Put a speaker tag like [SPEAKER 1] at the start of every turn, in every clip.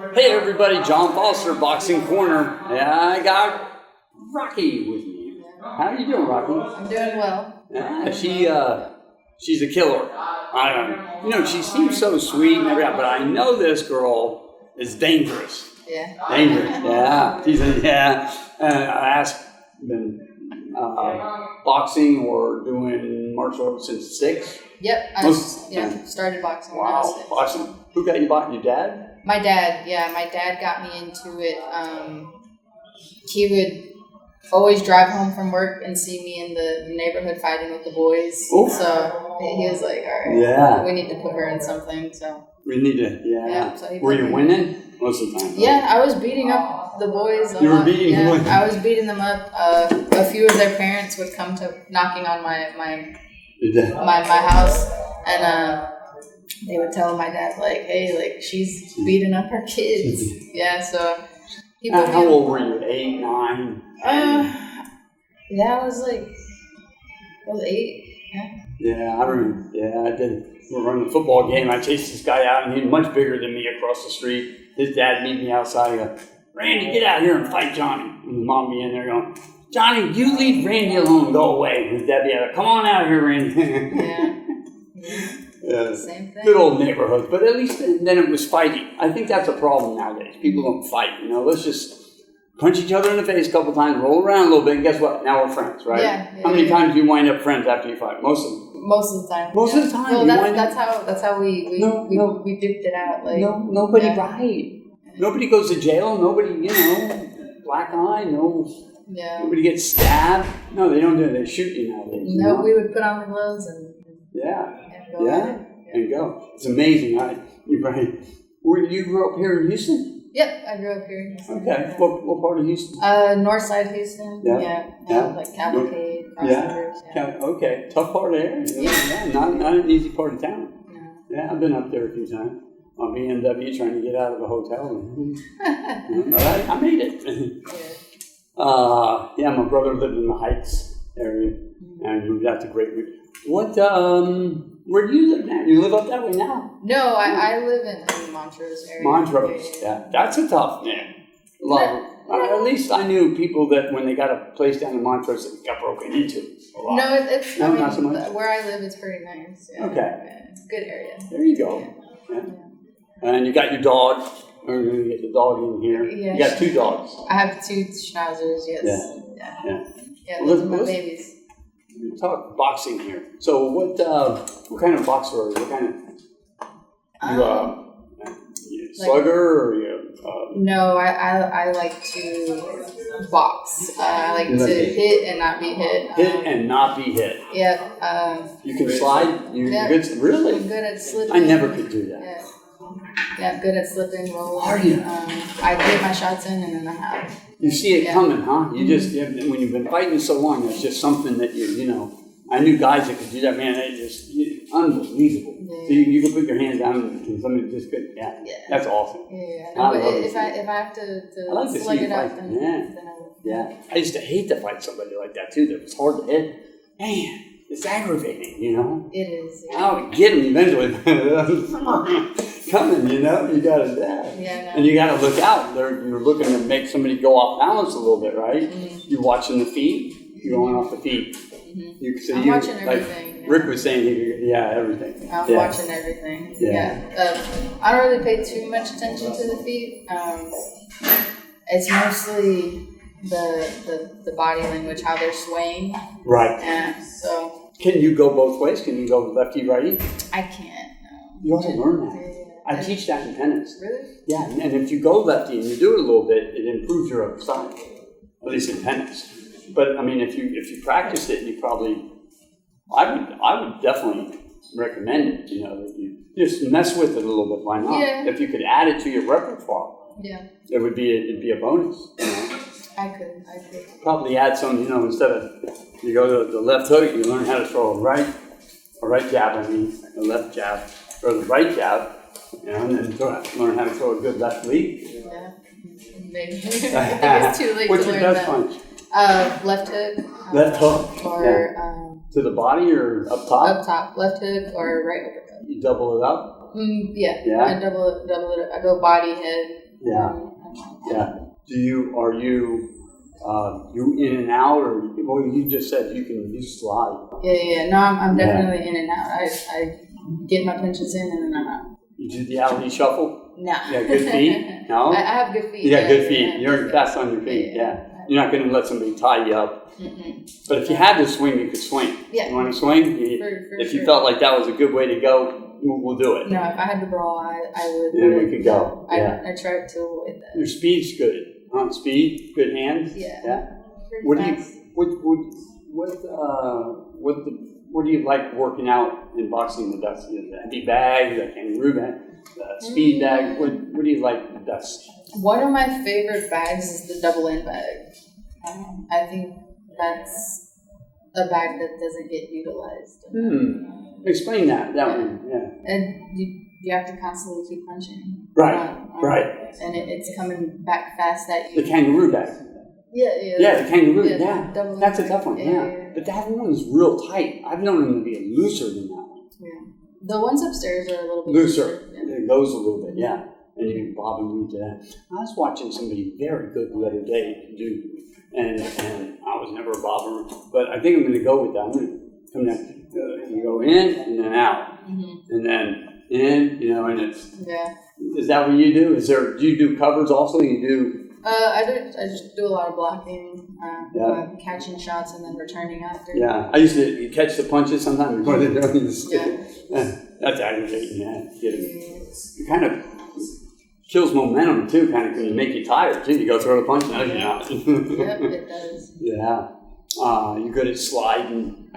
[SPEAKER 1] Hey everybody, John Foster, Boxing Corner. Yeah, I got Rocky with me. How are you doing, Rocky?
[SPEAKER 2] I'm doing well.
[SPEAKER 1] Yeah, she's a killer. I don't know. She seems so sweet and everything, but I know this girl is dangerous.
[SPEAKER 2] Yeah.
[SPEAKER 1] Dangerous. Yeah. I asked, been boxing or doing martial arts since 6.
[SPEAKER 2] Yep. I started boxing.
[SPEAKER 1] Wow. Boxing. Who got you boxing? Your dad?
[SPEAKER 2] My dad. Yeah, my dad got me into it. He would always drive home from work and see me in the neighborhood fighting with the boys. Ooh. So he was like, all right, we need to put her in something. So
[SPEAKER 1] we need to, yeah.
[SPEAKER 2] So
[SPEAKER 1] were you winning most of the time? Right?
[SPEAKER 2] Yeah, I was beating up the boys.
[SPEAKER 1] You were beating them?
[SPEAKER 2] I was beating them up. A few of their parents would come to knocking on my house, and they would tell my dad, like, hey, like, she's beating up her kids. Yeah, so he put
[SPEAKER 1] How old were you? 8, 9?
[SPEAKER 2] I was 8.
[SPEAKER 1] Yeah, I remember. Yeah, I did. We were running a football game. I chased this guy out, and he was much bigger than me across the street. His dad meet me outside. He goes, Randy, get out here and fight Johnny. And his mom be in there going, Johnny, you leave Randy alone. Go away. And his dad be like, come on out here, Randy. Yeah.
[SPEAKER 2] Same thing.
[SPEAKER 1] Good old neighborhoods, but at least then it was fighting. I think that's a problem nowadays. People don't fight. Let's just punch each other in the face a couple times, roll around a little bit, and guess what? Now we're friends, right?
[SPEAKER 2] Yeah.
[SPEAKER 1] How many times do you wind up friends after you fight? Most of
[SPEAKER 2] the time.
[SPEAKER 1] Most of the time.
[SPEAKER 2] Well, that's how we duped it out. Like
[SPEAKER 1] nobody right. Nobody goes to jail. Nobody, black eye. Nobody gets stabbed. No, they don't do it. They shoot you nowadays.
[SPEAKER 2] No, we would put on the gloves and
[SPEAKER 1] go. It's amazing. Where you grew up here in Houston?
[SPEAKER 2] Yep, I grew up here in Houston.
[SPEAKER 1] Okay. What part of Houston?
[SPEAKER 2] North side Houston. Yeah. Like Captivate,
[SPEAKER 1] Okay. Tough part of there. Not an easy part of town.
[SPEAKER 2] No.
[SPEAKER 1] Yeah, I've been up there a few times on BMW trying to get out of a hotel. But I made it. My brother lived in the Heights area and moved out to Greatwood. Where do you live now? You live up that way now?
[SPEAKER 2] No, I live in Montrose area.
[SPEAKER 1] Montrose, yeah. That's a tough man. At least I knew people that when they got a place down in Montrose, it got broken into a lot.
[SPEAKER 2] No,
[SPEAKER 1] not so much?
[SPEAKER 2] Where I live, it's pretty nice. Yeah.
[SPEAKER 1] Okay.
[SPEAKER 2] Yeah, it's a good area.
[SPEAKER 1] There you go. Yeah. And you got your dog. We're going to get the dog in here. Yeah, you got 2 dogs.
[SPEAKER 2] I have 2 schnauzers, yes. Yeah, those are my babies.
[SPEAKER 1] We talk boxing here. So what kind of boxer are you? What kind of you slugger or you?
[SPEAKER 2] No, I like to box. I like to hit and not be hit.
[SPEAKER 1] Hit and not be hit.
[SPEAKER 2] Yeah.
[SPEAKER 1] You can slide. You're good. Really?
[SPEAKER 2] I'm good at slipping.
[SPEAKER 1] I never could do that.
[SPEAKER 2] Yeah, I'm good at slipping, rolling.
[SPEAKER 1] Are you?
[SPEAKER 2] I get my shots in and then I have. You
[SPEAKER 1] see it coming, huh? You just when you've been fighting so long, it's just something that I knew guys that could do that. Man, they just unbelievable. Yeah. So you can put your hand down and somebody just could. Yeah. That's awesome.
[SPEAKER 2] Yeah. No, but if I have to
[SPEAKER 1] like to
[SPEAKER 2] slug
[SPEAKER 1] see
[SPEAKER 2] it out, then I will.
[SPEAKER 1] Yeah. I used to hate to fight somebody like that too. That was hard to hit. Man, it's aggravating.
[SPEAKER 2] It is. Yeah.
[SPEAKER 1] I would get him eventually. Coming, you got to
[SPEAKER 2] Yeah,
[SPEAKER 1] and you got to look out. You're looking to make somebody go off balance a little bit, right? Mm-hmm. You're watching the feet. You're going off the feet.
[SPEAKER 2] Mm-hmm. I'm watching everything.
[SPEAKER 1] Rick was saying, everything.
[SPEAKER 2] I'm watching everything. Yeah. I don't really pay too much attention to the feet. It's mostly the body language, how they're swaying.
[SPEAKER 1] Right.
[SPEAKER 2] Yeah. So.
[SPEAKER 1] Can you go both ways? Can you go lefty, righty?
[SPEAKER 2] I can't. No.
[SPEAKER 1] You have to learn that. I teach that in tennis.
[SPEAKER 2] Really?
[SPEAKER 1] Yeah, and if you go lefty and you do it a little bit, it improves your other side, at least in tennis. But I mean, if you practice it, you probably, I would definitely recommend it. That you just mess with it a little bit. Why not?
[SPEAKER 2] Yeah.
[SPEAKER 1] If you could add it to your repertoire, it'd be a bonus.
[SPEAKER 2] I could.
[SPEAKER 1] Probably add some. Instead of you go to the left hook, you learn how to throw a right jab. A left jab or the right jab. And then learn how to throw a good left lead.
[SPEAKER 2] Yeah, maybe. I think it's too late
[SPEAKER 1] What's
[SPEAKER 2] to
[SPEAKER 1] your
[SPEAKER 2] learn
[SPEAKER 1] best
[SPEAKER 2] that.
[SPEAKER 1] punch?
[SPEAKER 2] Left hook.
[SPEAKER 1] Left hook.
[SPEAKER 2] Or
[SPEAKER 1] to the body or up top?
[SPEAKER 2] Up top, left hook or right uppercut.
[SPEAKER 1] You double it up?
[SPEAKER 2] Yeah. I double it. I go body, head,
[SPEAKER 1] Yeah. Yeah. Are you in and out, or well, you just said you slide.
[SPEAKER 2] Yeah. No, I'm definitely in and out. I get my punches in and then I'm out.
[SPEAKER 1] You do the alley shuffle?
[SPEAKER 2] No.
[SPEAKER 1] Yeah, good feet? No?
[SPEAKER 2] I have good feet.
[SPEAKER 1] You got good feet. You're fast on your feet, yeah. You're not going to let somebody tie you up. But if you had to swing, you could swing.
[SPEAKER 2] Yeah.
[SPEAKER 1] You want to swing? If you felt like that was a good way to go, we'll do it.
[SPEAKER 2] No, if I had to brawl, I would.
[SPEAKER 1] Yeah, we could go.
[SPEAKER 2] I tried to avoid that.
[SPEAKER 1] Your speed's good. Speed, good hands.
[SPEAKER 2] Yeah.
[SPEAKER 1] What do you like working out in boxing the best? The heavy bag, the kangaroo bag, the speed bag. What do you like the best?
[SPEAKER 2] One of my favorite bags is the double end bag. I think that's a bag that doesn't get utilized.
[SPEAKER 1] Explain that one. Yeah.
[SPEAKER 2] And you have to constantly keep punching.
[SPEAKER 1] Right.
[SPEAKER 2] And it's coming back fast at
[SPEAKER 1] you. The kangaroo bag. Yeah, the kangaroo. Yeah. That's a tough one. Yeah. But that one's real tight. I've known them to be looser than that one.
[SPEAKER 2] Yeah. The ones upstairs are a little bit
[SPEAKER 1] looser. It goes a little bit. Yeah. And you can bob and weave to that. I was watching somebody very good the other day do, and I was never a bobber, but I think I'm going to go with that. I'm going to come down, you go in and then out, and then in, and it's.
[SPEAKER 2] Yeah.
[SPEAKER 1] Is that what you do? Do you do covers also? You do.
[SPEAKER 2] I just do a lot of blocking, catching shots, and then returning after.
[SPEAKER 1] Yeah, I used to catch the punches sometimes before they're doing this. That's aggravating. Yeah, it kind of kills momentum too. Kind of can make you tired too. You go throw the punch, no, you're not.
[SPEAKER 2] Yep, it does.
[SPEAKER 1] Yeah, you're good at sliding.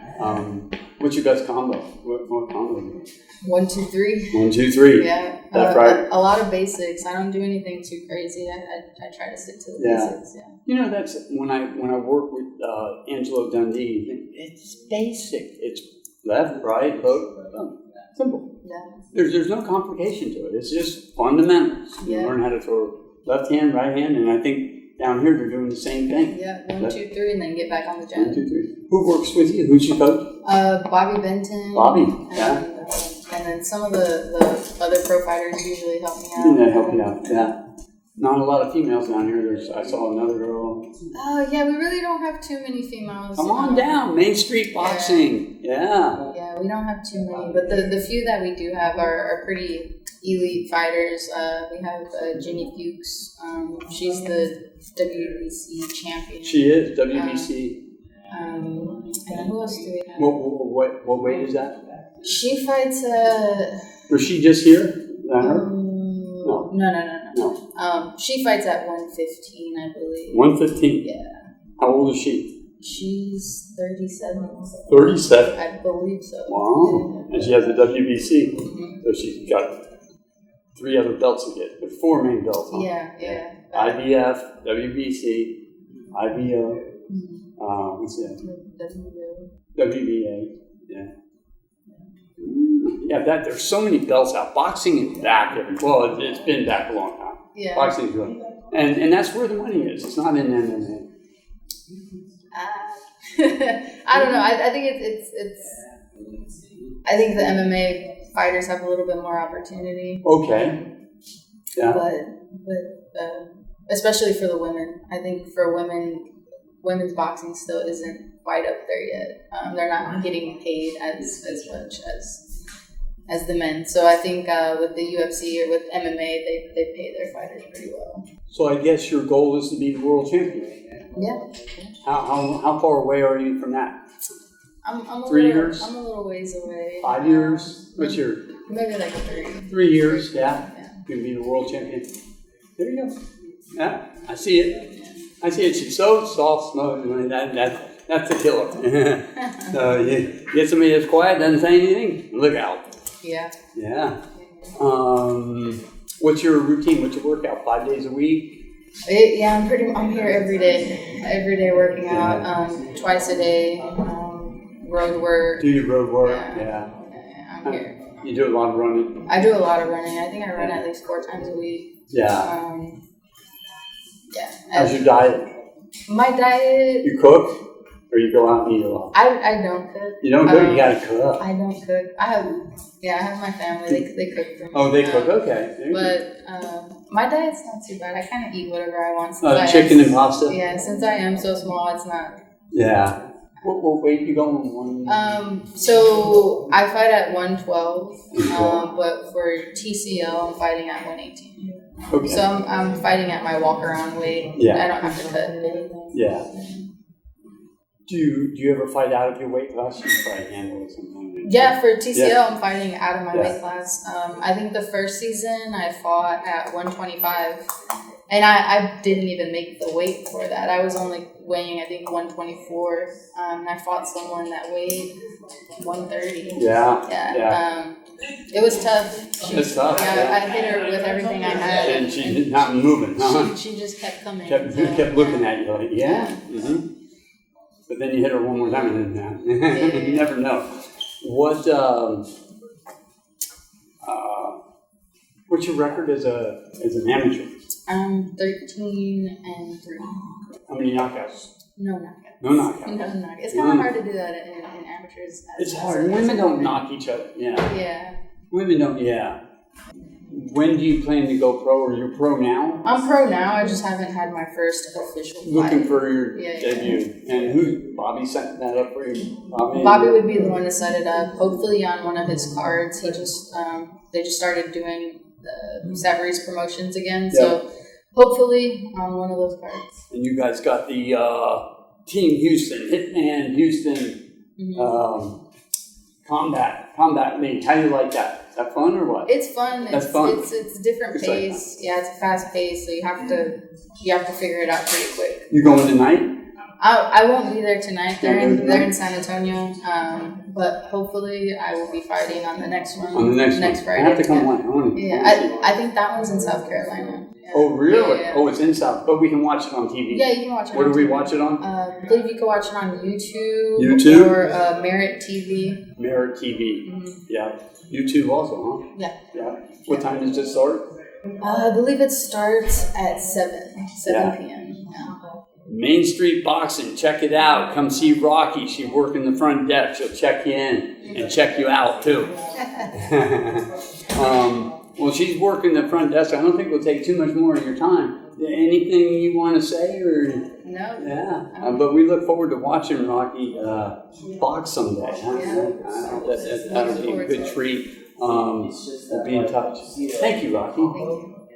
[SPEAKER 1] What's your best combo? What combo do you do?
[SPEAKER 2] 1, 2, 3.
[SPEAKER 1] 1, 2, 3.
[SPEAKER 2] Yeah.
[SPEAKER 1] That's right.
[SPEAKER 2] A lot of basics. I don't do anything too crazy. I try to stick to the basics. Yeah.
[SPEAKER 1] That's when I work with Angelo Dundee. It's basic. It's left, right, hook. Simple.
[SPEAKER 2] Yeah.
[SPEAKER 1] There's no complication to it. It's just fundamentals. You learn how to throw left hand, right hand, and I think down here they're doing the same thing.
[SPEAKER 2] Yeah. 1, 2, 3, and then get back on the jab.
[SPEAKER 1] 1, 2, 3. Who works with you? Who's your coach?
[SPEAKER 2] Bobby Benton.
[SPEAKER 1] Bobby.
[SPEAKER 2] And then some of the other pro fighters usually help me out.
[SPEAKER 1] And they help you out, yeah. Not a lot of females down here. I saw another girl.
[SPEAKER 2] Oh, yeah, we really don't have too many females.
[SPEAKER 1] Come on down, Main Street Boxing. Yeah.
[SPEAKER 2] Yeah, we don't have too many. But the few that we do have are pretty elite fighters. We have Jenny Fuchs. She's the WBC champion.
[SPEAKER 1] She is, WBC.
[SPEAKER 2] And then who else do we have?
[SPEAKER 1] What weight is that?
[SPEAKER 2] She fights.
[SPEAKER 1] Was she just here? Her?
[SPEAKER 2] No. She fights at 115, I believe.
[SPEAKER 1] 115?
[SPEAKER 2] Yeah.
[SPEAKER 1] How old is she?
[SPEAKER 2] She's 37.
[SPEAKER 1] 37?
[SPEAKER 2] I believe so.
[SPEAKER 1] Wow. And she has the WBC. So she's got 3 other belts to get. There's 4 main belts. Huh?
[SPEAKER 2] Yeah.
[SPEAKER 1] IBF, WBC, IBO. What's that? WBA. Yeah. Yeah, there's so many belts out. Boxing is back. Well, it's been back a long time.
[SPEAKER 2] Yeah.
[SPEAKER 1] Boxing is good. And that's where the money is. It's not in MMA.
[SPEAKER 2] I don't know. I think it's. I think the MMA fighters have a little bit more opportunity.
[SPEAKER 1] Okay. Yeah.
[SPEAKER 2] But especially for the women, I think for women's boxing still isn't quite up there yet. They're not getting paid as much as the men. So I think with the UFC or with MMA, they pay their fighters pretty well.
[SPEAKER 1] So I guess your goal is to be the world champion.
[SPEAKER 2] Yeah.
[SPEAKER 1] How far away are you from that?
[SPEAKER 2] I'm
[SPEAKER 1] 3 years?
[SPEAKER 2] I'm a little ways away.
[SPEAKER 1] 5 years? What's your...
[SPEAKER 2] Maybe like 3.
[SPEAKER 1] 3 years, yeah. You can be the world champion. There you go. Yeah, I see it. She's so soft smoking. That's a killer. So you get somebody that's quiet, doesn't say anything, look out.
[SPEAKER 2] Yeah.
[SPEAKER 1] Yeah. What's your routine? What's your workout? 5 days a week?
[SPEAKER 2] I'm here every day working out, twice a day, road work.
[SPEAKER 1] Do your road work? Yeah.
[SPEAKER 2] I'm here.
[SPEAKER 1] You do a lot of running?
[SPEAKER 2] I do a lot of running. I think I run at least 4 times a week.
[SPEAKER 1] Yeah. How's your diet?
[SPEAKER 2] My diet...
[SPEAKER 1] You cook? Or you go out and eat a lot?
[SPEAKER 2] I don't cook.
[SPEAKER 1] You don't cook? You gotta cook.
[SPEAKER 2] I don't cook. I have my family. They cook for me.
[SPEAKER 1] Oh, they cook? Okay.
[SPEAKER 2] But my diet's not too bad. I kind of eat whatever I want.
[SPEAKER 1] Chicken and pasta?
[SPEAKER 2] Yeah, since I am so small, it's not.
[SPEAKER 1] Yeah. What weight you going on?
[SPEAKER 2] So I fight at 112, but for TCL, I'm fighting at 118.
[SPEAKER 1] Okay.
[SPEAKER 2] So I'm fighting at my walk-around weight.
[SPEAKER 1] Yeah.
[SPEAKER 2] I don't have to cut anything.
[SPEAKER 1] Yeah. Do you ever fight out of your weight class? You probably handle it sometimes.
[SPEAKER 2] Yeah, for TCL, I'm fighting out of my weight class. I think the first season I fought at 125, and I didn't even make the weight for that. I was only weighing, I think, 124, and I fought someone that weighed 130.
[SPEAKER 1] Yeah.
[SPEAKER 2] It was tough.
[SPEAKER 1] It's tough.
[SPEAKER 2] Yeah, I hit her with everything I had.
[SPEAKER 1] And she's not moving, huh?
[SPEAKER 2] She just kept coming.
[SPEAKER 1] Kept looking at you like, yeah. Mm-hmm. But then you hit her one more time and then you never know. What's your record as an amateur?
[SPEAKER 2] 13-3.
[SPEAKER 1] How many knockouts?
[SPEAKER 2] No knockouts.
[SPEAKER 1] No knockouts.
[SPEAKER 2] No knockouts. It's kind of hard to do that in amateurs.
[SPEAKER 1] It's hard. Women don't knock each other. Yeah.
[SPEAKER 2] Yeah.
[SPEAKER 1] Women don't. Yeah. When do you plan to go pro? Or you're pro now?
[SPEAKER 2] I'm pro now. I just haven't had my first official fight.
[SPEAKER 1] Looking for your debut. Yeah. And who? Bobby set that up for you?
[SPEAKER 2] Bobby would be the one to set it up. Hopefully on one of his cards. He just they just started doing the rivalries promotions again. Yep. So hopefully on one of those cards.
[SPEAKER 1] And you guys got the Team Houston, Hitman Houston, Combat League. How do you like that? Is that fun or what?
[SPEAKER 2] It's fun.
[SPEAKER 1] That's fun.
[SPEAKER 2] It's different pace. Yeah, it's a fast pace, so you have to figure it out pretty quick.
[SPEAKER 1] You going tonight?
[SPEAKER 2] I won't be there tonight. They're in San Antonio, but hopefully I will be fighting on the next one.
[SPEAKER 1] On the next
[SPEAKER 2] Friday.
[SPEAKER 1] I have to come on.
[SPEAKER 2] I think that one's in South Carolina. Yeah.
[SPEAKER 1] Oh, really?
[SPEAKER 2] Yeah.
[SPEAKER 1] Oh, it's in South, but we can watch it on TV.
[SPEAKER 2] Yeah, you can watch it.
[SPEAKER 1] Where do we watch it on?
[SPEAKER 2] I believe you can watch it on YouTube.
[SPEAKER 1] YouTube
[SPEAKER 2] or Merit TV.
[SPEAKER 1] Merit TV.
[SPEAKER 2] Mm-hmm.
[SPEAKER 1] Yeah. YouTube also, huh?
[SPEAKER 2] Yeah.
[SPEAKER 1] Yeah. What time does it start?
[SPEAKER 2] I believe it starts at 7 p.m. Yeah.
[SPEAKER 1] Main Street Boxing, check it out. Come see Rocky. She's working the front desk. She'll check you in and check you out too. Well, she's working the front desk. I don't think we'll take too much more of your time. Anything you want to say or?
[SPEAKER 2] No.
[SPEAKER 1] Yeah, but we look forward to watching Rocky box someday. Huh? That'll be a good treat. We'll be in touch. Thank you, Rocky.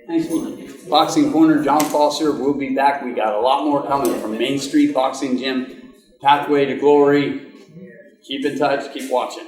[SPEAKER 1] Thanks, man. Boxing Corner, John Foster. We'll be back. We got a lot more coming from Main Street Boxing Gym. Pathway to Glory. Keep in touch. Keep watching.